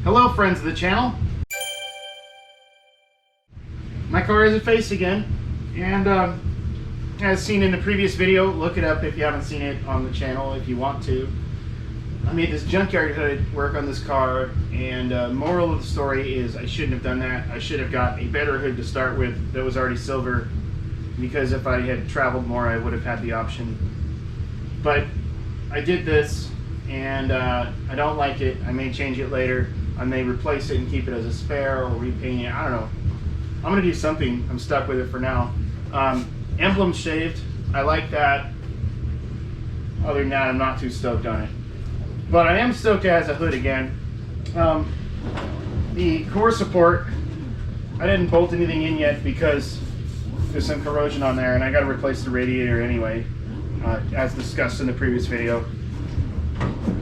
Hello friends of the channel. My car is a face again, and as seen in the previous video, look it up if you haven't seen it on the channel if you want to. I made this junkyard hood work on this car, and moral of the story is I shouldn't have done that. I should have got a better hood to start with that was already silver, because if I had traveled more I would have had the option. But I did this, and I don't like it. I may change it later. I may replace it and keep it as a spare or repaint it. I don't know. I'm gonna do something. I'm stuck with it for now. Emblem shaved. I like that. Other than that, I'm not too stoked on it. But I am stoked as a hood again. The core support, I didn't bolt anything in yet because there's some corrosion on there, and I got to replace the radiator anyway, as discussed in the previous video.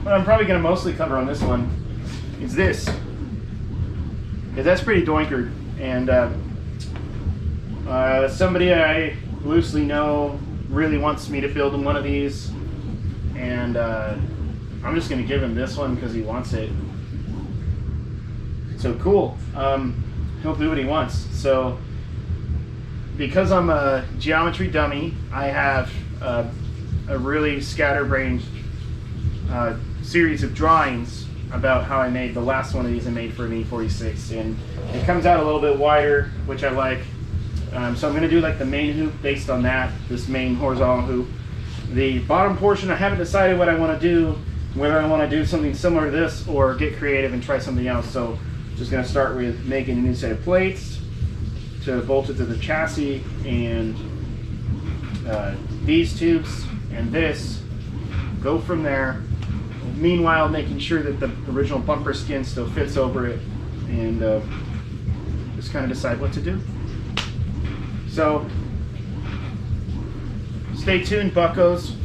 What I'm probably going to mostly cover on this one is this, because that's pretty doinkered, and somebody I loosely know really wants me to build him one of these, and I'm just going to give him this one because he wants it. So cool. He'll do what he wants. So because I'm a geometry dummy, I have a really scatterbrained series of drawings about how I made the last one of these I made for an e46, and it comes out a little bit wider, which I like. So I'm going to do like the main hoop based on that, this main horizontal hoop. The bottom portion, I haven't decided what I want to do, whether I want to do something similar to this or get creative and try something else. So just going to start with making a new set of plates to bolt it to the chassis, and these tubes and this, go from there. Meanwhile, making sure that the original bumper skin still fits over it, and just kind of decide what to do. So stay tuned, buccos.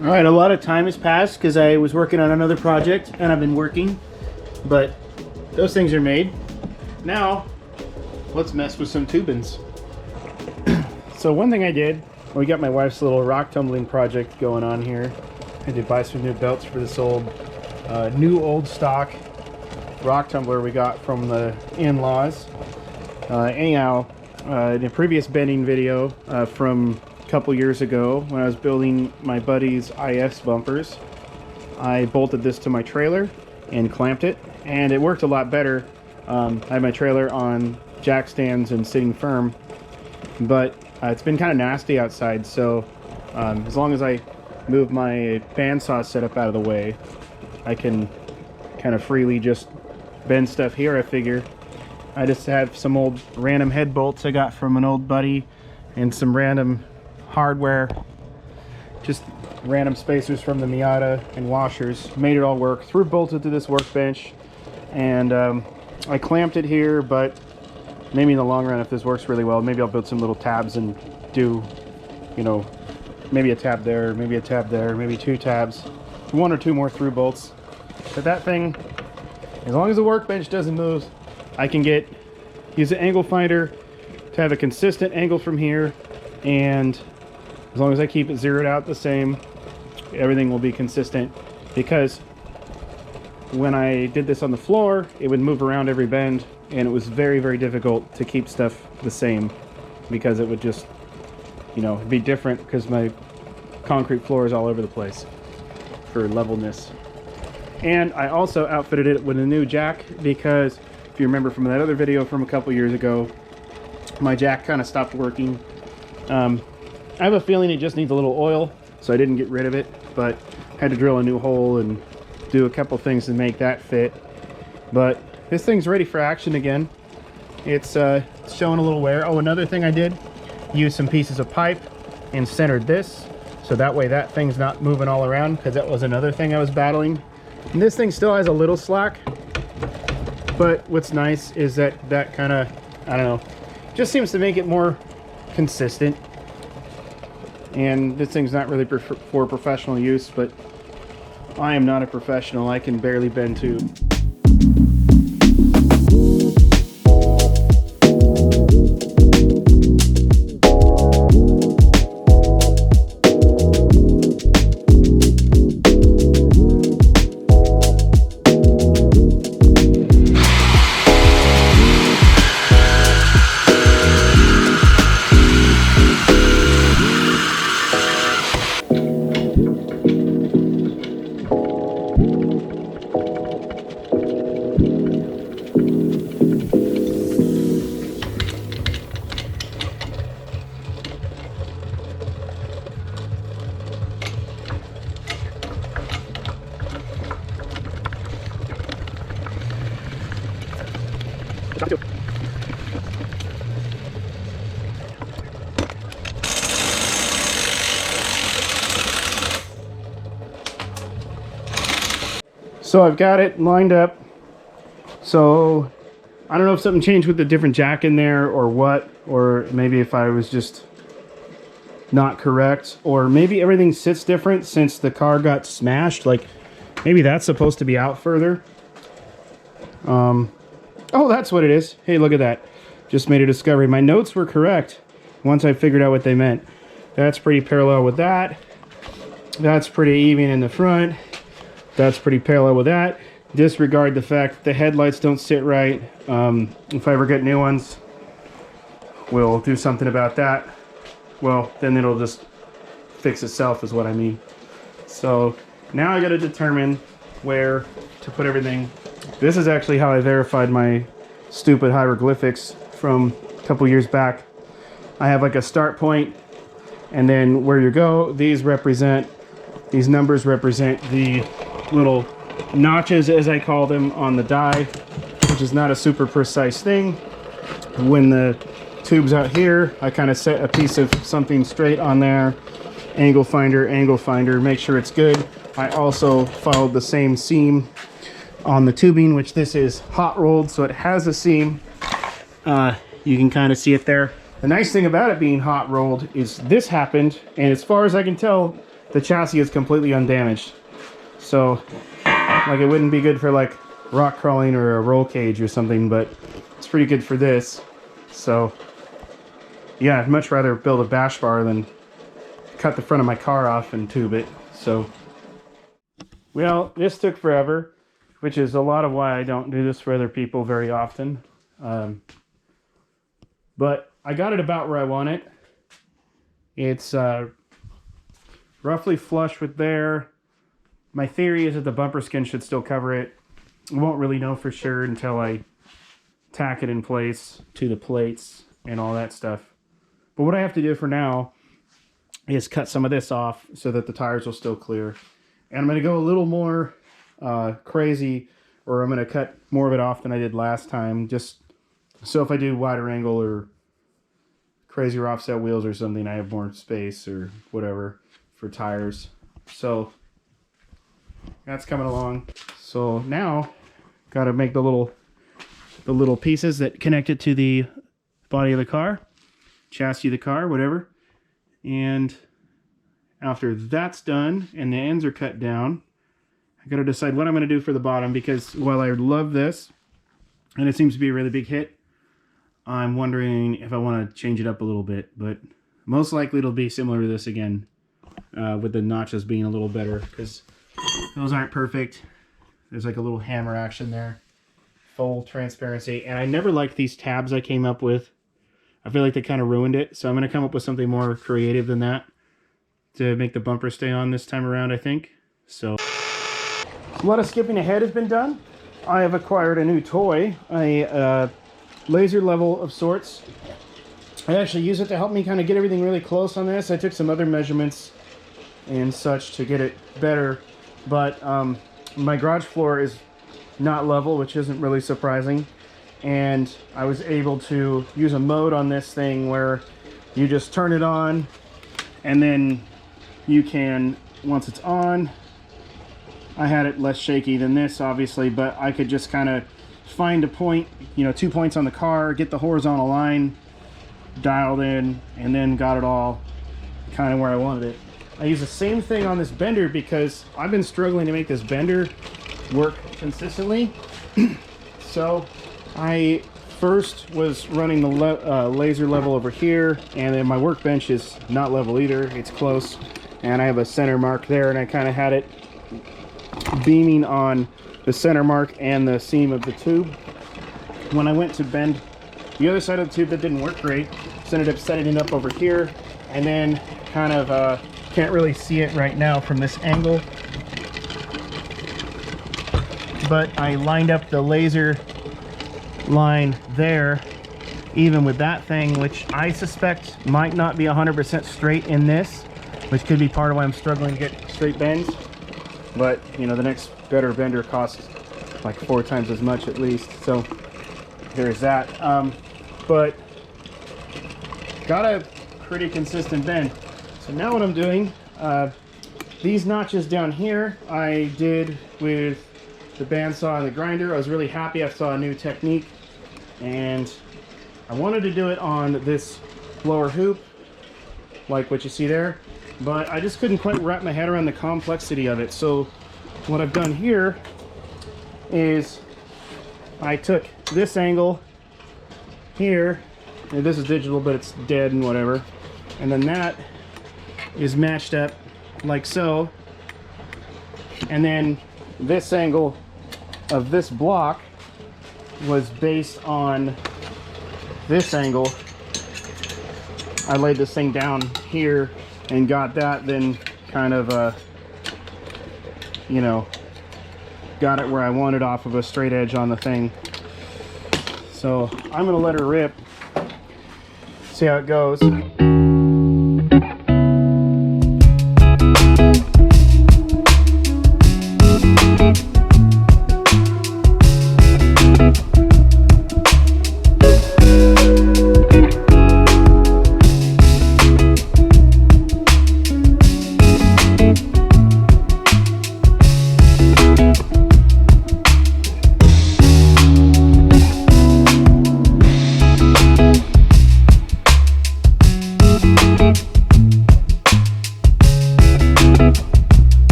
Alright, a lot of time has passed because I was working on another project, and I've been working, but those things are made. Now, let's mess with some tubings. So one thing I did, we got my wife's little rock tumbling project going on here. I did buy some new belts for this old, old stock rock tumbler we got from the in-laws. Anyhow, in a previous bending video from couple years ago when I was building my buddy's IS bumpers, I bolted this to my trailer and clamped it, and it worked a lot better. I had my trailer on jack stands and sitting firm, but it's been kind of nasty outside, so as long as I move my bandsaw setup out of the way, I can kind of freely just bend stuff here. I figure I just have some old random head bolts I got from an old buddy and some random hardware, just random spacers from the Miata and washers. Made it all work. Threw bolted to this workbench, and I clamped it here, but maybe in the long run, if this works really well, maybe I'll build some little tabs and do, you know, maybe a tab there, maybe a tab there, maybe two tabs, one or two more through bolts. But that thing, as long as the workbench doesn't move, I can use the angle finder to have a consistent angle from here, and as long as I keep it zeroed out the same, everything will be consistent. Because when I did this on the floor, it would move around every bend, and it was very, very difficult to keep stuff the same, because it would just, you know, be different because my concrete floor is all over the place for levelness. And I also outfitted it with a new jack, because If you remember from that other video from a couple years ago, my jack kind of stopped working. I have a feeling it just needs a little oil, so I didn't get rid of it, but had to drill a new hole and do a couple things to make that fit. But this thing's ready for action again. It's showing a little wear. Oh, another thing I did, use some pieces of pipe and centered this, so that way that thing's not moving all around, because that was another thing I was battling. And this thing still has a little slack, but what's nice is that kind of, I don't know, just seems to make it more consistent. And this thing's not really for professional use, but I am not a professional. I can barely bend tube. So I've got it lined up. So I don't know if something changed with the different jack in there or what, or maybe if I was just not correct, or maybe everything sits different since the car got smashed. Like maybe that's supposed to be out further. Oh, that's what it is. Hey, look at that. Just made a discovery. My notes were correct once I figured out what they meant. That's pretty parallel with that. That's pretty even in the front. That's pretty parallel with that. Disregard the fact that the headlights don't sit right. If I ever get new ones, we'll do something about that. Well, then it'll just fix itself is what I mean. So now I got to determine where to put everything. This is actually how I verified my stupid hieroglyphics from a couple years back. I have like a start point, and then where you go, these numbers represent the little notches, as I call them, on the die, which is not a super precise thing. When the tube's out here, I kind of set a piece of something straight on there, angle finder, make sure it's good. I also followed the same seam on the tubing, which this is hot rolled, so it has a seam. You can kind of see it there. The nice thing about it being hot rolled is this happened, and as far as I can tell, the chassis is completely undamaged. So, like, it wouldn't be good for like rock crawling or a roll cage or something, but it's pretty good for this. So, yeah, I'd much rather build a bash bar than cut the front of my car off and tube it. So, well, this took forever, which is a lot of why I don't do this for other people very often. But I got it about where I want it. It's roughly flush with there. My theory is that the bumper skin should still cover it. I won't really know for sure until I tack it in place to the plates and all that stuff. But what I have to do for now is cut some of this off so that the tires will still clear. And I'm going to go a little more crazy, or I'm going to cut more of it off than I did last time, just so if I do wider angle or crazier offset wheels or something, I have more space or whatever for tires. So that's coming along. So now got to make the little pieces that connect it to the body of the car, chassis of the car, whatever. And after that's done and the ends are cut down, I got to decide what I'm going to do for the bottom, because while I love this and it seems to be a really big hit, I'm wondering if I want to change it up a little bit. But most likely it'll be similar to this again, with the notches being a little better, because those aren't perfect. There's like a little hammer action there. Full transparency. And I never liked these tabs I came up with. I feel like they kind of ruined it. So I'm going to come up with something more creative than that to make the bumper stay on this time around, I think. So a lot of skipping ahead has been done. I have acquired a new toy, a laser level of sorts. I actually use it to help me kind of get everything really close on this. I took some other measurements and such to get it better, but my garage floor is not level, which isn't really surprising. And I was able to use a mode on this thing where you just turn it on, and then you can, once it's on, I had it less shaky than this obviously, but I could just kind of find a point, you know, 2 points on the car, get the horizontal line dialed in, and then got it all kind of where I wanted it. I use the same thing on this bender because I've been struggling to make this bender work consistently. So I first was running the laser level over here, and then my workbench is not level either, it's close, and I have a center mark there, and I kind of had it beaming on the center mark and the seam of the tube. When I went to bend the other side of the tube, that didn't work great, so I ended up setting it up over here, and then kind of can't really see it right now from this angle, but I lined up the laser line there, even with that thing, which I suspect might not be 100% straight in this, which could be part of why I'm struggling to get straight bends. But you know, the next better bender costs like 4 times as much at least, so there's that. But got a pretty consistent bend. So now what I'm doing, these notches down here I did with the bandsaw and the grinder. I was really happy. I saw a new technique, and I wanted to do it on this lower hoop, like what you see there, but I just couldn't quite wrap my head around the complexity of it. So what I've done here is I took this angle here, and this is digital but it's dead and whatever, and then that is matched up like so, and then this angle of this block was based on this angle. I laid this thing down here and got that, then kind of you know, got it where I wanted off of a straight edge on the thing. So I'm gonna let her rip, see how it goes.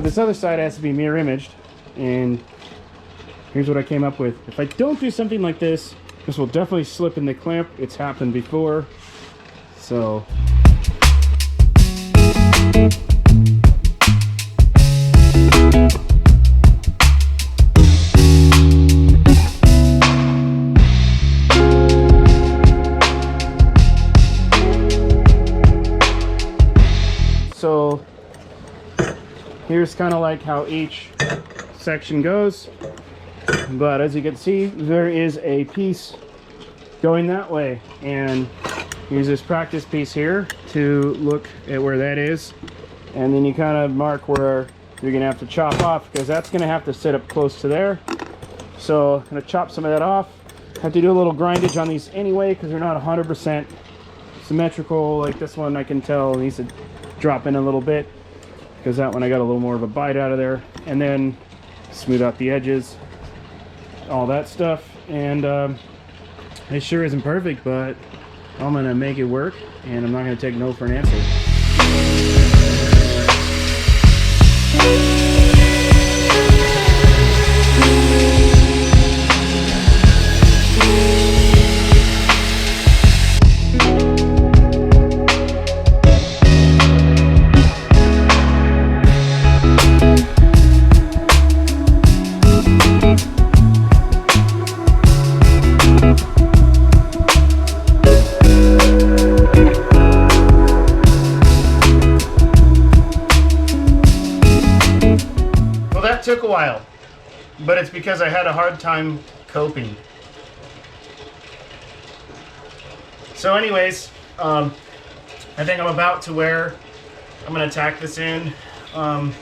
This other side has to be mirror imaged, and here's what I came up with. If I don't do something like this, this will definitely slip in the clamp. It's happened before, so here's kind of like how each section goes, but as you can see, there is a piece going that way, and use this practice piece here to look at where that is, and then you kind of mark where you're gonna have to chop off, because that's gonna have to sit up close to there. So I'm gonna chop some of that off. Have to do a little grindage on these anyway, because they're not 100% symmetrical. Like this one, I can tell needs to drop in a little bit, because that one I got a little more of a bite out of there, and then smooth out the edges, all that stuff. And it sure isn't perfect, but I'm gonna make it work, and I'm not gonna take no for an answer. that took a while, but it's because I had a hard time coping. So anyways, I think I'm about to where I'm gonna tack this in. I'm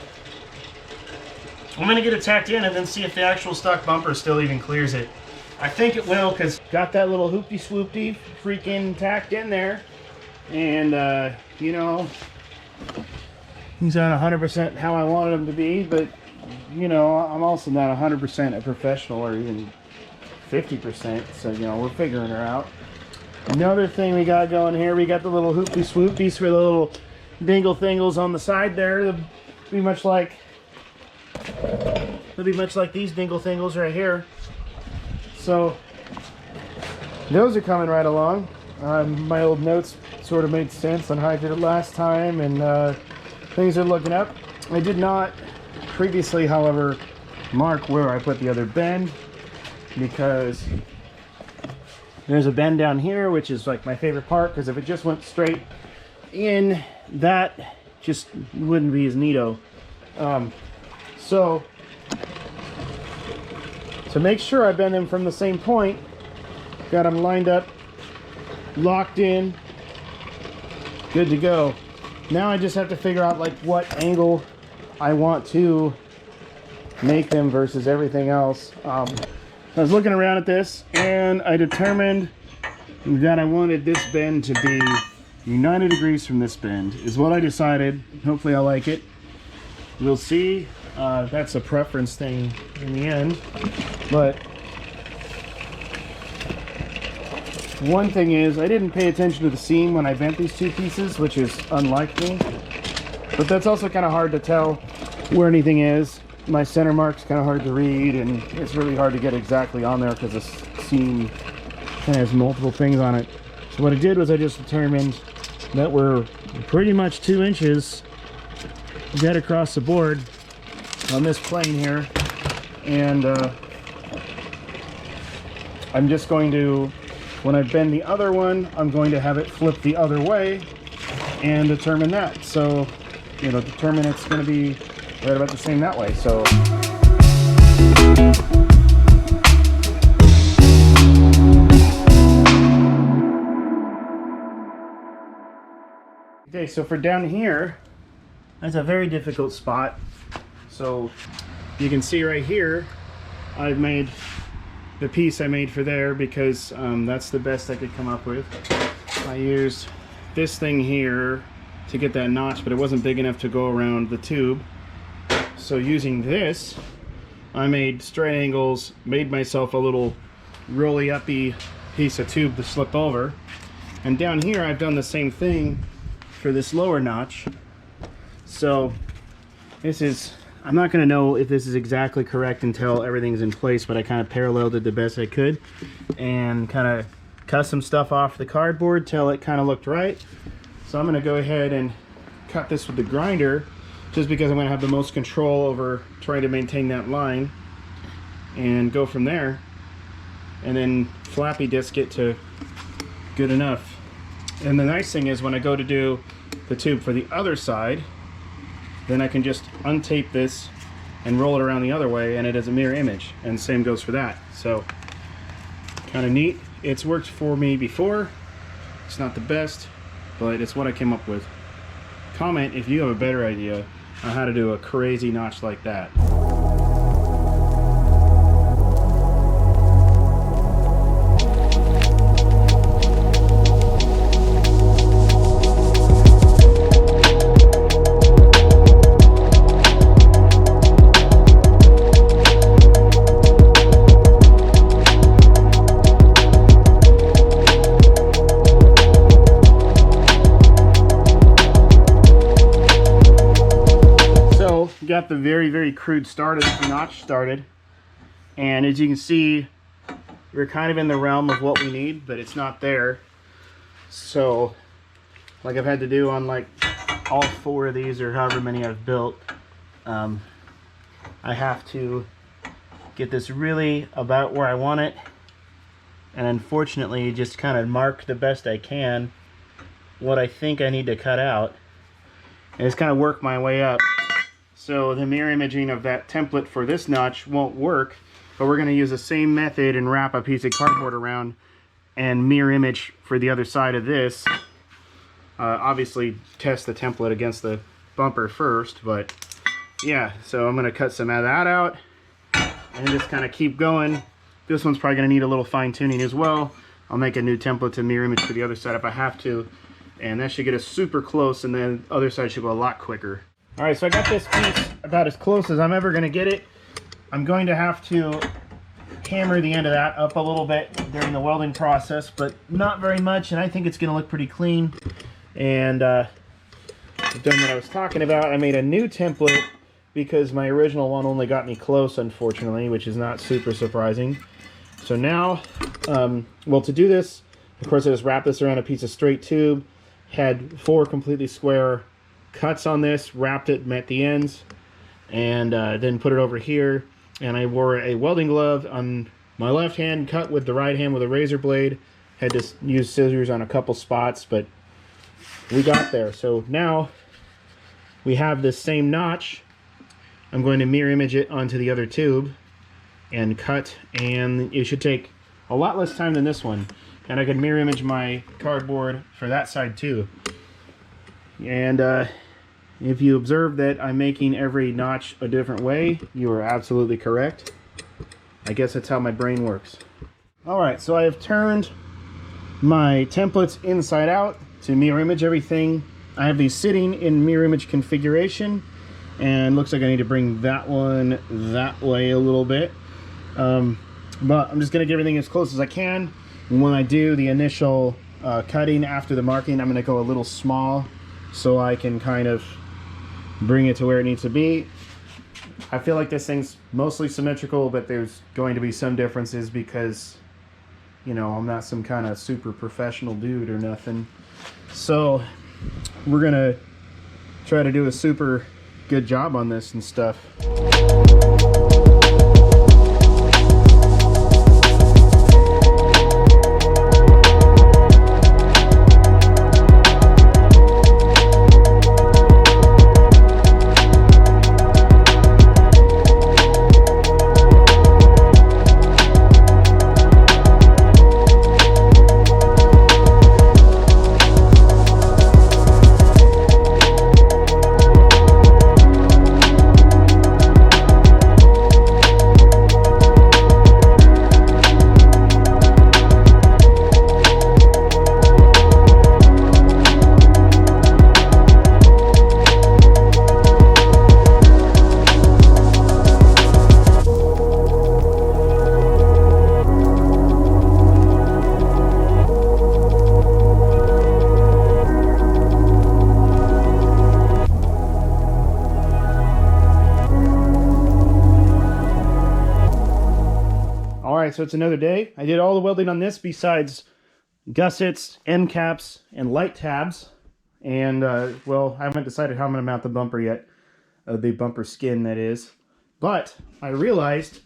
gonna get it tacked in and then see if the actual stock bumper still even clears it. I think it will, because got that little hoopty swoopty freaking tacked in there. And you know, he's not 100% how I wanted him to be, but you know, I'm also not 100% a professional, or even 50%, so you know, we're figuring her out. Another thing we got going here, we got the little hoopty swoopies for the little dingle thingles on the side there. They'll be much like these dingle thingles right here. So those are coming right along. My old notes sort of made sense on how I did it last time, and things are looking up. I did not previously, however, mark where I put the other bend, because there's a bend down here, which is like my favorite part, because if it just went straight in, that just wouldn't be as neato. So to make sure I bend them from the same point, got them lined up, locked in, good to go. Now I just have to figure out like what angle I want to make them versus everything else. I was looking around at this and I determined that I wanted this bend to be 90 degrees from this bend is what I decided. Hopefully I like it. We'll see. That's a preference thing in the end. But one thing is, I didn't pay attention to the seam when I bent these two pieces, which is unlike me. But that's also kind of hard to tell where anything is. My center mark's kind of hard to read, and it's really hard to get exactly on there because the seam kind of has multiple things on it. So what I did was I just determined that we're pretty much 2 inches dead across the board on this plane here, and I'm just going to, when I bend the other one, I'm going to have it flip the other way and determine that. So it'll determine it's going to be right about the same that way. So okay, so for down here, that's a very difficult spot. So you can see right here, I've made the piece I made for there because that's the best I could come up with. I used this thing here to get that notch, but it wasn't big enough to go around the tube. So using this, I made straight angles, made myself a little rolly-uppy piece of tube to slip over. And down here, I've done the same thing for this lower notch. So this is, I'm not going to know if this is exactly correct until everything's in place, but I kind of paralleled it the best I could and kind of cut some stuff off the cardboard till it kind of looked right. So I'm going to go ahead and cut this with the grinder, just because I'm going to have the most control over trying to maintain that line, and go from there, and then flappy disc it to good enough. And the nice thing is when I go to do the tube for the other side, then I can just untape this and roll it around the other way, and it is a mirror image, and same goes for that. So kind of neat. It's worked for me before. It's not the best, but it's what I came up with. Comment if you have a better idea on how to do a crazy notch like that. Got the very crude start of this notch started, and as you can see, we're kind of in the realm of what we need, but it's not there. So like I've had to do on like all 4 of these, or however many I've built, I have to get this really about where I want it, and unfortunately just kind of mark the best I can what I think I need to cut out, and just kind of work my way up. So the mirror imaging of that template for this notch won't work, but we're going to use the same method and wrap a piece of cardboard around and mirror image for the other side of this. Obviously test the template against the bumper first, but yeah, so I'm going to cut some of that out and just kind of keep going. This one's probably going to need a little fine tuning as well. I'll make a new template to mirror image for the other side if I have to, and that should get us super close, and then the other side should go a lot quicker. All right, so I got this piece about as close as I'm ever going to get it. I'm going to have to hammer the end of that up a little bit during the welding process, but not very much, and I think it's going to look pretty clean. And I've done what I was talking about. I made a new template because my original one only got me close, unfortunately, which is not super surprising. So now, well, to do this, of course, I just wrapped this around a piece of straight tube, had 4 completely square cuts on this, wrapped it, met the ends, and then put it over here. And I wore a welding glove on my left hand, cut with the right hand with a razor blade. Had to use scissors on a couple spots, but we got there. So now we have this same notch. I'm going to mirror image it onto the other tube and cut, and it should take a lot less time than this one. And I can mirror image my cardboard for that side too. And if you observe that I'm making every notch a different way, you are absolutely correct. I guess that's how my brain works. Alright, so I have turned my templates inside out to mirror image everything. I have these sitting in mirror image configuration, and looks like I need to bring that one that way a little bit. But I'm just going to get everything as close as I can. And when I do the initial cutting after the marking, I'm going to go a little small so I can kind of bring it to where it needs to be. I feel like this thing's mostly symmetrical, but there's going to be some differences because, you know, I'm not some kind of super professional dude or nothing. So we're going to try to do a super good job on this and stuff. Alright, so it's another day. I did all the welding on this besides gussets, end caps, and light tabs. And, well, I haven't decided how I'm going to mount the bumper yet. The bumper skin, that is. But I realized,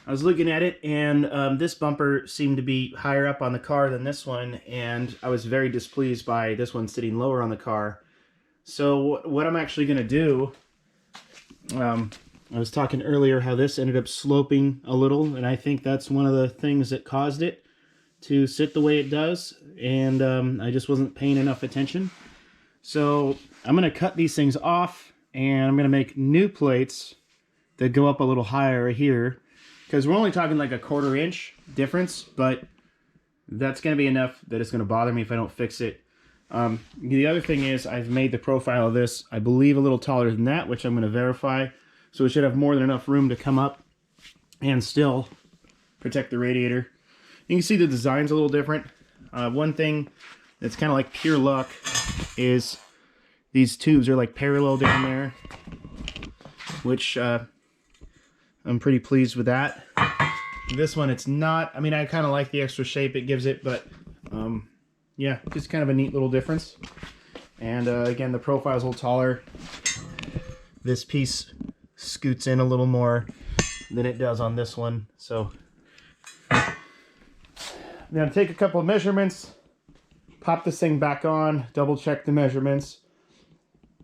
I was looking at it, and this bumper seemed to be higher up on the car than this one. And I was very displeased by this one sitting lower on the car. So what I'm actually going to do... I was talking earlier how this ended up sloping a little, and I think that's one of the things that caused it to sit the way it does, and I just wasn't paying enough attention. So I'm going to cut these things off, and I'm going to make new plates that go up a little higher here, because we're only talking like a 1/4 inch difference, but that's going to be enough that it's going to bother me if I don't fix it. The other thing is I've made the profile of this, I believe, a little taller than that, which I'm going to verify. So it should have more than enough room to come up and still protect the radiator. You can see the design's a little different. One thing that's kind of like pure luck is these tubes are like parallel down there, which I'm pretty pleased with that. This one, it's not. I mean, I kind of like the extra shape it gives it, but yeah, just kind of a neat little difference. And again, the profile's a little taller. This piece scoots in a little more than it does on this one. So I'm going to take a couple of measurements, pop this thing back on, double check the measurements,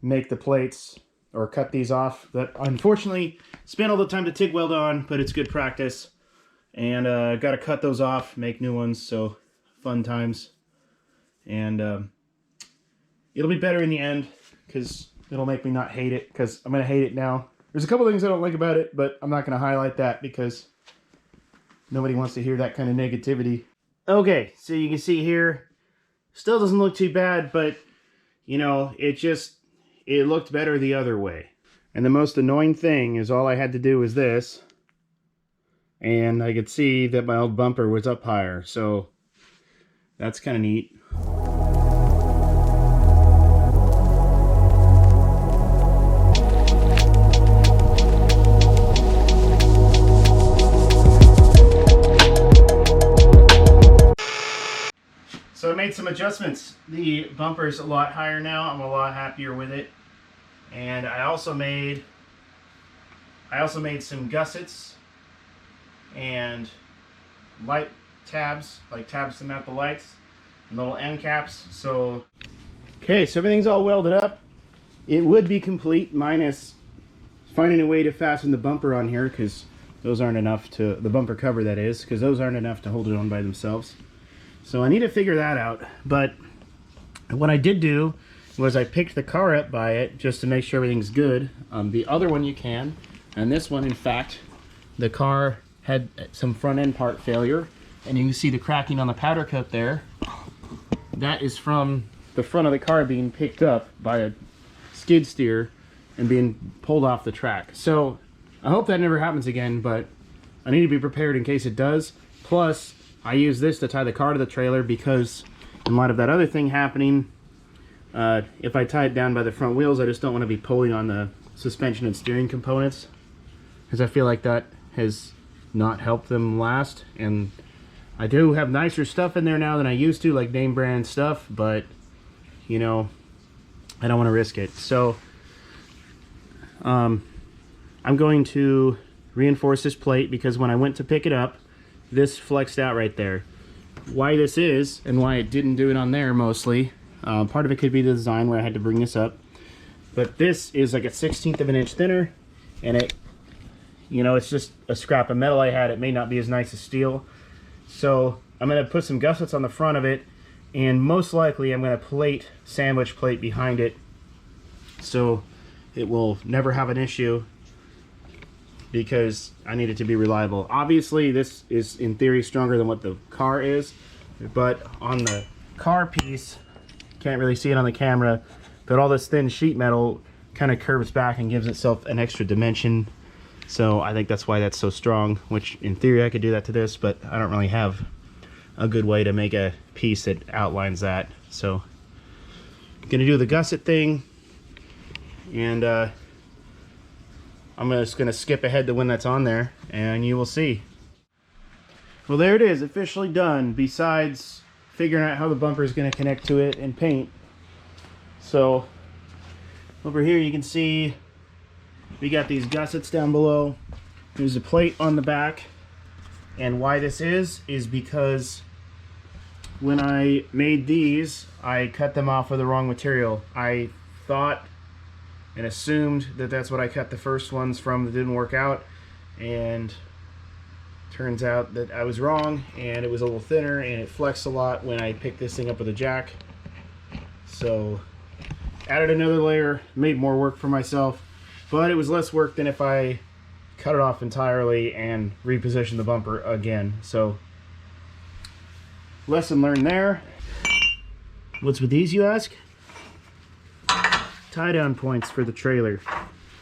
make the plates or cut these off. That unfortunately spent all the time to TIG weld on, but it's good practice. And got to cut those off, make new ones, so fun times. And it'll be better in the end, because it'll make me not hate it, because I'm going to hate it now. There's a couple things I don't like about it, but I'm not going to highlight that because nobody wants to hear that kind of negativity. Okay, so you can see here, still doesn't look too bad, but, you know, it looked better the other way. And the most annoying thing is all I had to do was this, and I could see that my old bumper was up higher, so that's kind of neat. So I made some adjustments. The bumper's a lot higher now. I'm a lot happier with it. And I also made some gussets and light tabs, like tabs to mount the lights, and little end caps. So, okay, so everything's all welded up. It would be complete minus finding a way to fasten the bumper on here, because those aren't enough to, the bumper cover that is, because those aren't enough to hold it on by themselves. So I need to figure that out. But what I did do was I picked the car up by it just to make sure everything's good. The other one you can, and this one, in fact, the car had some front end part failure, and you can see the cracking on the powder coat there. That is from the front of the car being picked up by a skid steer and being pulled off the track. So I hope that never happens again, but I need to be prepared in case it does. Plus, I use this to tie the car to the trailer because in light of that other thing happening, if I tie it down by the front wheels, I just don't want to be pulling on the suspension and steering components, because I feel like that has not helped them last. And I do have nicer stuff in there now than I used to, like name brand stuff, but you know, I don't want to risk it. So I'm going to reinforce this plate, because when I went to pick it up, this flexed out right there. Why this is, and why it didn't do it on there mostly, part of it could be the design where I had to bring this up, but this is like a 1/16 of an inch thinner, and it, you know, it's just a scrap of metal I had. It may not be as nice as steel. So I'm going to put some gussets on the front of it, and most likely I'm going to sandwich plate behind it, so it will never have an issue, because I need it to be reliable. Obviously this is in theory stronger than what the car is, but on the car piece, can't really see it on the camera, but all this thin sheet metal kind of curves back and gives itself an extra dimension. So I think that's why that's so strong, which in theory I could do that to this, but I don't really have a good way to make a piece that outlines that. So I'm gonna do the gusset thing, and I'm just gonna skip ahead to when that's on there, and you will see. Well, there it is, officially done, besides figuring out how the bumper is gonna connect to it and paint. So over here you can see we got these gussets down below. There's a plate on the back, and why this is because when I made these, I cut them off with the wrong material. I thought and assumed that that's what I cut the first ones from that didn't work out, and turns out that I was wrong, and it was a little thinner and it flexed a lot when I picked this thing up with a jack. So added another layer, made more work for myself, but it was less work than if I cut it off entirely and repositioned the bumper again. So lesson learned there. What's with these, you ask? Tie down points for the trailer.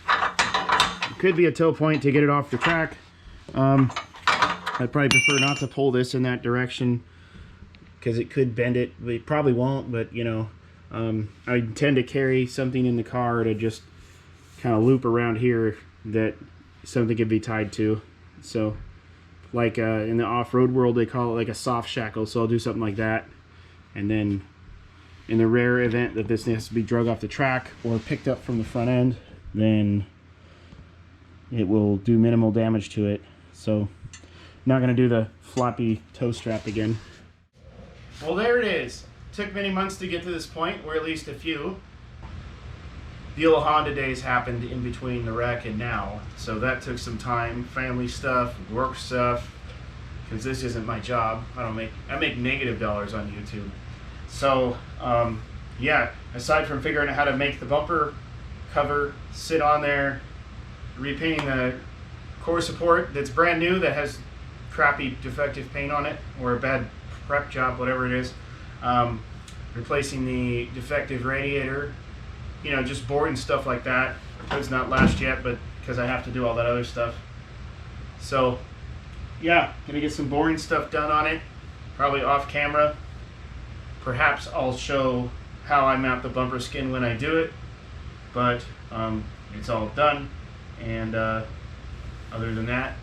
It could be a tow point to get it off the track. I'd probably prefer not to pull this in that direction, because it could bend it. It probably won't, but you know, I tend to carry something in the car to just kind of loop around here that something could be tied to. So like in the off-road world they call it like a soft shackle, so I'll do something like that. And then in the rare event that this has to be drug off the track or picked up from the front end, then it will do minimal damage to it. So not going to do the floppy tow strap again. Well, there it is. Took many months to get to this point, or at least a few. the old Honda days happened in between the wreck and now, so that took some time, family stuff, work stuff, because this isn't my job. I make negative dollars on YouTube. So yeah, aside from figuring out how to make the bumper cover sit on there, repainting the core support that's brand new that has crappy defective paint on it, or a bad prep job, whatever it is, replacing the defective radiator, you know, just boring stuff like that. It's not last yet, but because I have to do all that other stuff. So yeah, gonna get some boring stuff done on it, probably off camera. Perhaps I'll show how I mount the bumper skin when I do it, but it's all done. And other than that,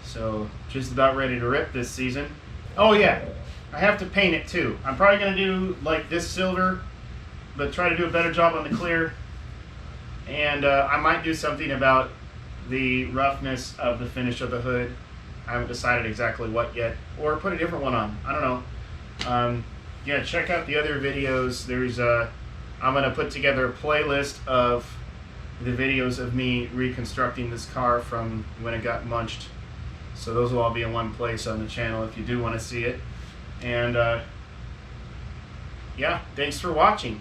so just about ready to rip this season. Oh yeah, I have to paint it too. I'm probably gonna do like this silver, but try to do a better job on the clear. And I might do something about the roughness of the finish of the hood. I haven't decided exactly what yet, or put a different one on. I don't know. Yeah, check out the other videos. There's I'm gonna put together a playlist of the videos of me reconstructing this car from when it got munched. So those will all be in one place on the channel if you do want to see it. And yeah, thanks for watching.